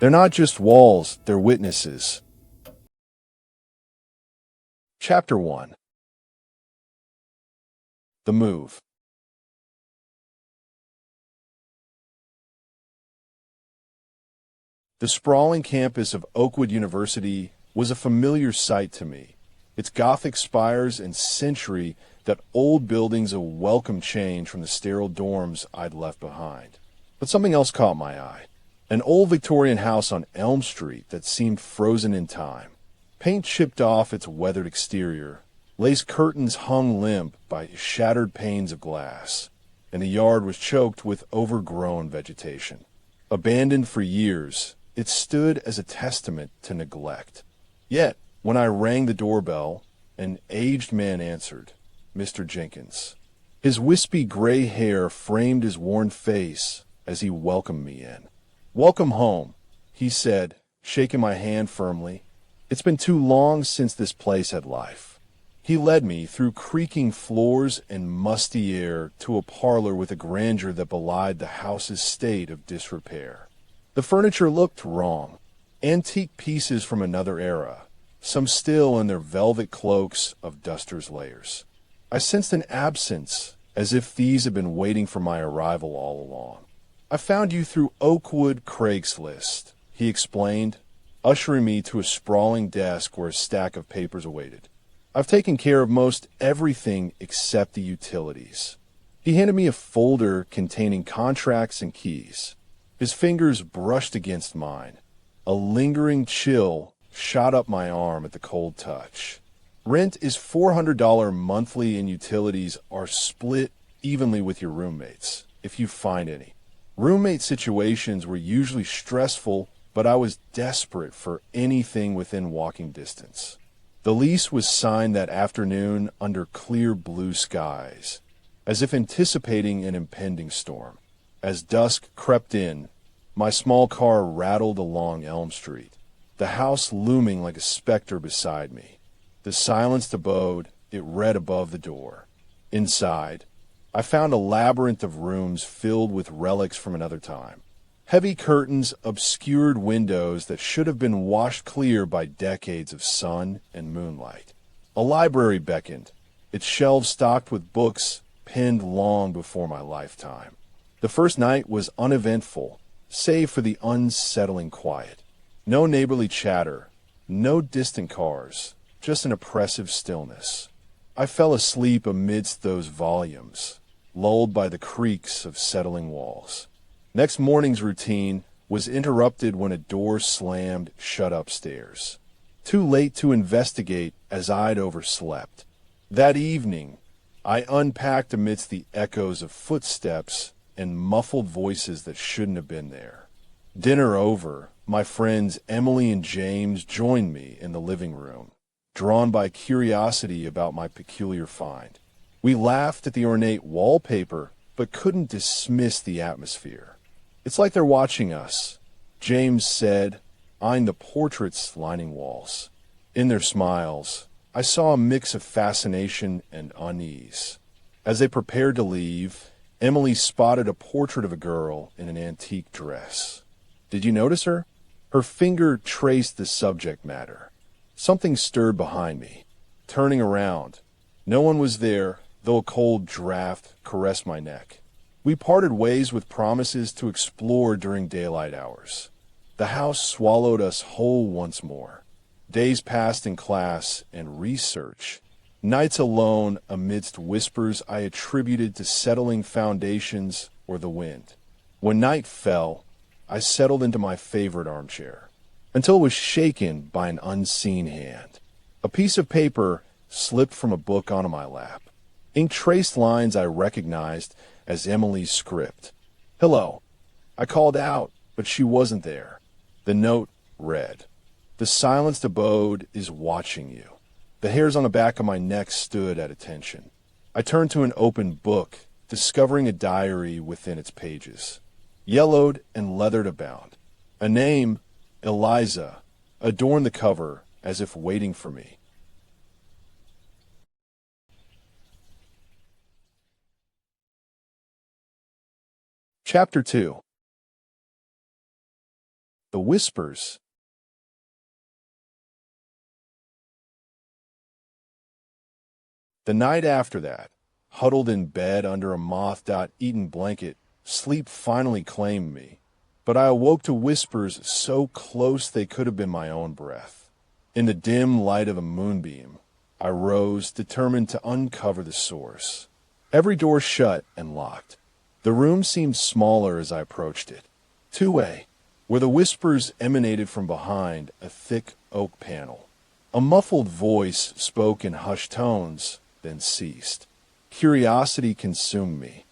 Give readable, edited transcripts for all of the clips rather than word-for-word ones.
They're not just walls, they're witnesses. Chapter 1. The Move. The sprawling campus of Oakwood University was a familiar sight to me. Its Gothic spires and century that old buildings a welcome change from the sterile dorms I'd left behind. But something else caught my eye. An old Victorian house on Elm Street that seemed frozen in time. Paint chipped off its weathered exterior, lace curtains hung limp by shattered panes of glass, and the yard was choked with overgrown vegetation. Abandoned for years, it stood as a testament to neglect. Yet, when I rang the doorbell, an aged man answered, Mr. Jenkins. His wispy gray hair framed his worn face as he welcomed me in. "Welcome home," he said, shaking my hand firmly. "It's been too long since this place had life." He led me through creaking floors and musty air to a parlor with a grandeur that belied the house's state of disrepair. The furniture looked wrong. Antique pieces from another era, some still in their velvet cloaks of dusters' layers. I sensed an absence, as if these had been waiting for my arrival all along. "I found you through Oakwood Craigslist," he explained, ushering me to a sprawling desk where a stack of papers awaited. "I've taken care of most everything except the utilities." He handed me a folder containing contracts and keys. His fingers brushed against mine. A lingering chill shot up my arm at the cold touch. "Rent is $400 monthly and utilities are split evenly with your roommates, if you find any." Roommate situations were usually stressful, but I was desperate for anything within walking distance. The lease was signed that afternoon under clear blue skies, as if anticipating an impending storm. As dusk crept in, my small car rattled along Elm Street, the house looming like a specter beside me. The silenced abode, it read above the door. Inside, I found a labyrinth of rooms filled with relics from another time. Heavy curtains obscured windows that should have been washed clear by decades of sun and moonlight. A library beckoned, its shelves stocked with books penned long before my lifetime. The first night was uneventful, save for the unsettling quiet. No neighborly chatter, no distant cars, just an oppressive stillness. I fell asleep amidst those volumes, lulled by the creaks of settling walls. Next morning's routine was interrupted when a door slammed shut upstairs. Too late to investigate as I'd overslept. That evening, I unpacked amidst the echoes of footsteps and muffled voices that shouldn't have been there. Dinner over, my friends Emily and James joined me in the living room, drawn by curiosity about my peculiar find. We laughed at the ornate wallpaper, but couldn't dismiss the atmosphere. "It's like they're watching us," James said, eyeing the portraits lining walls. In their smiles, I saw a mix of fascination and unease. As they prepared to leave, Emily spotted a portrait of a girl in an antique dress. "Did you notice her?" Her finger traced the subject matter. Something stirred behind me. Turning around, no one was there, though a cold draft caressed my neck. We parted ways with promises to explore during daylight hours. The house swallowed us whole once more. Days passed in class and research. Nights alone amidst whispers I attributed to settling foundations or the wind. When night fell, I settled into my favorite armchair, until it was shaken by an unseen hand. A piece of paper slipped from a book onto my lap. Ink traced lines I recognized as Emily's script. "Hello." I called out, but she wasn't there. The note read, "The silenced abode is watching you." The hairs on the back of my neck stood at attention. I turned to an open book, discovering a diary within its pages. Yellowed and leathered bound. A name, Eliza, adorned the cover as if waiting for me. Chapter 2. The whispers. The night after that, huddled in bed under a moth-eaten blanket, sleep finally claimed me. But I awoke to whispers so close they could have been my own breath. In the dim light of a moonbeam, I rose, determined to uncover the source. Every door shut and locked. The room seemed smaller as I approached it. Two-way, where the whispers emanated from behind a thick oak panel. A muffled voice spoke in hushed tones, then ceased. Curiosity consumed me.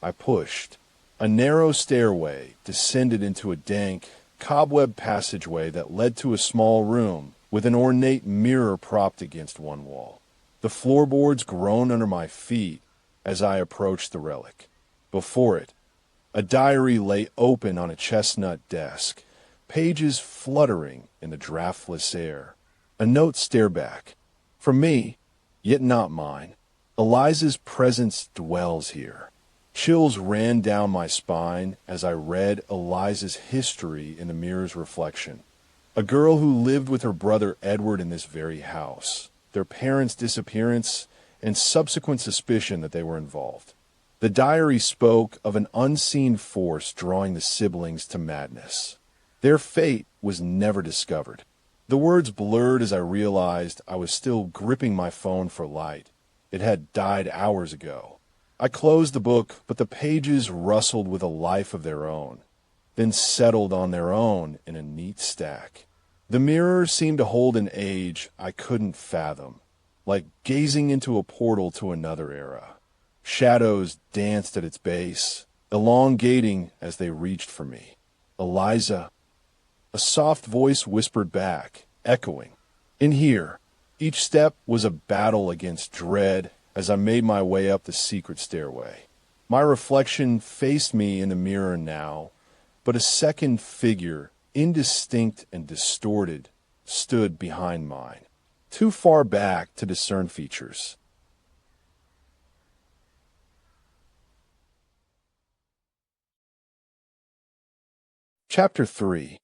I pushed. A narrow stairway descended into a dank, cobweb passageway that led to a small room with an ornate mirror propped against one wall. The floorboards groaned under my feet as I approached the relic. Before it, a diary lay open on a chestnut desk, pages fluttering in the draftless air. A note stared back. From me, yet not mine. Eliza's presence dwells here. Chills ran down my spine as I read Eliza's history in the mirror's reflection. A girl who lived with her brother Edward in this very house, their parents' disappearance, and subsequent suspicion that they were involved. The diary spoke of an unseen force drawing the siblings to madness. Their fate was never discovered. The words blurred as I realized I was still gripping my phone for light. It had died hours ago. I closed the book, but the pages rustled with a life of their own, then settled on their own in a neat stack. The mirror seemed to hold an age I couldn't fathom, like gazing into a portal to another era. Shadows danced at its base, elongating as they reached for me. Eliza. A soft voice whispered back, echoing. In here, each step was a battle against dread as I made my way up the secret stairway. My reflection faced me in the mirror now, but a second figure, indistinct and distorted, stood behind mine, too far back to discern features. Chapter 3.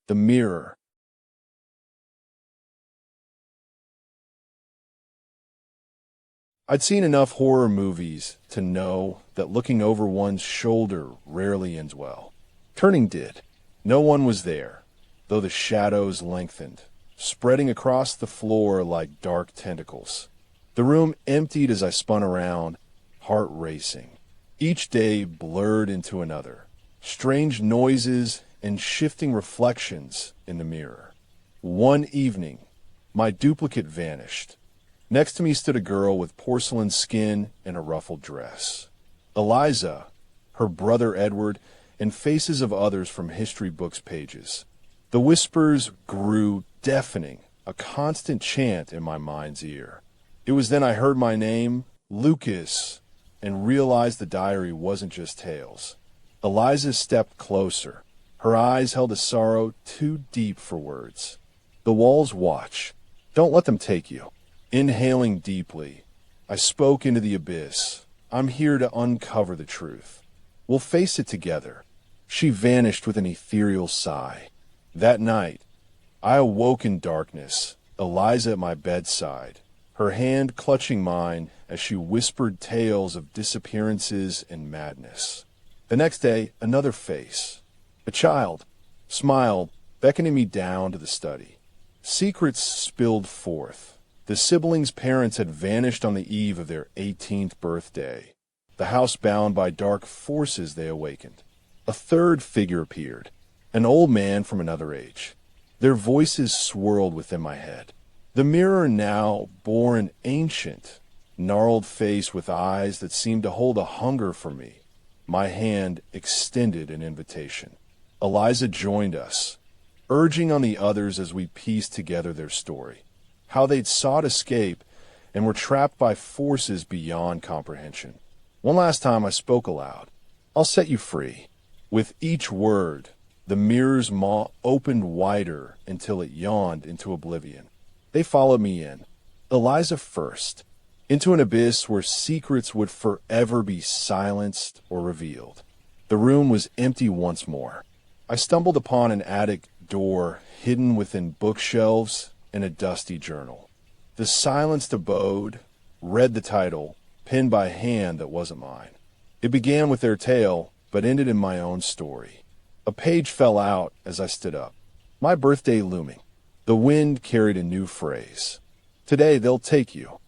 The Mirror. I'd seen enough horror movies to know that looking over one's shoulder rarely ends well. Turning did. No one was there, though the shadows lengthened, spreading across the floor like dark tentacles. The room emptied as I spun around, heart racing. Each day blurred into another. Strange noises and shifting reflections in the mirror. One evening, my duplicate vanished. Next to me stood a girl with porcelain skin and a ruffled dress. Eliza, her brother Edward, and faces of others from history books' pages. The whispers grew deafening, a constant chant in my mind's ear. It was then I heard my name, Lucas, and realized the diary wasn't just tales. Eliza stepped closer. Her eyes held a sorrow too deep for words. The walls watch. Don't let them take you. Inhaling deeply, I spoke into the abyss. I'm here to uncover the truth. We'll face it together. She vanished with an ethereal sigh. That night, I awoke in darkness, Eliza at my bedside, her hand clutching mine as she whispered tales of disappearances and madness. The next day, another face. A child smiled, beckoning me down to the study. Secrets spilled forth. The siblings' parents had vanished on the eve of their 18th birthday, the house bound by dark forces they awakened. A third figure appeared, an old man from another age. Their voices swirled within my head. The mirror now bore an ancient, gnarled face with eyes that seemed to hold a hunger for me. My hand extended an invitation. Eliza joined us, urging on the others as we pieced together their story. How they'd sought escape and were trapped by forces beyond comprehension. One last time I spoke aloud. I'll set you free. With each word, the mirror's maw opened wider until it yawned into oblivion. They followed me in, Eliza first, into an abyss where secrets would forever be silenced or revealed. The room was empty once more. I stumbled upon an attic door hidden within bookshelves and a dusty journal. The silenced abode read the title, penned by a hand that wasn't mine. It began with their tale, but ended in my own story. A page fell out as I stood up. My birthday looming. The wind carried a new phrase. Today they'll take you.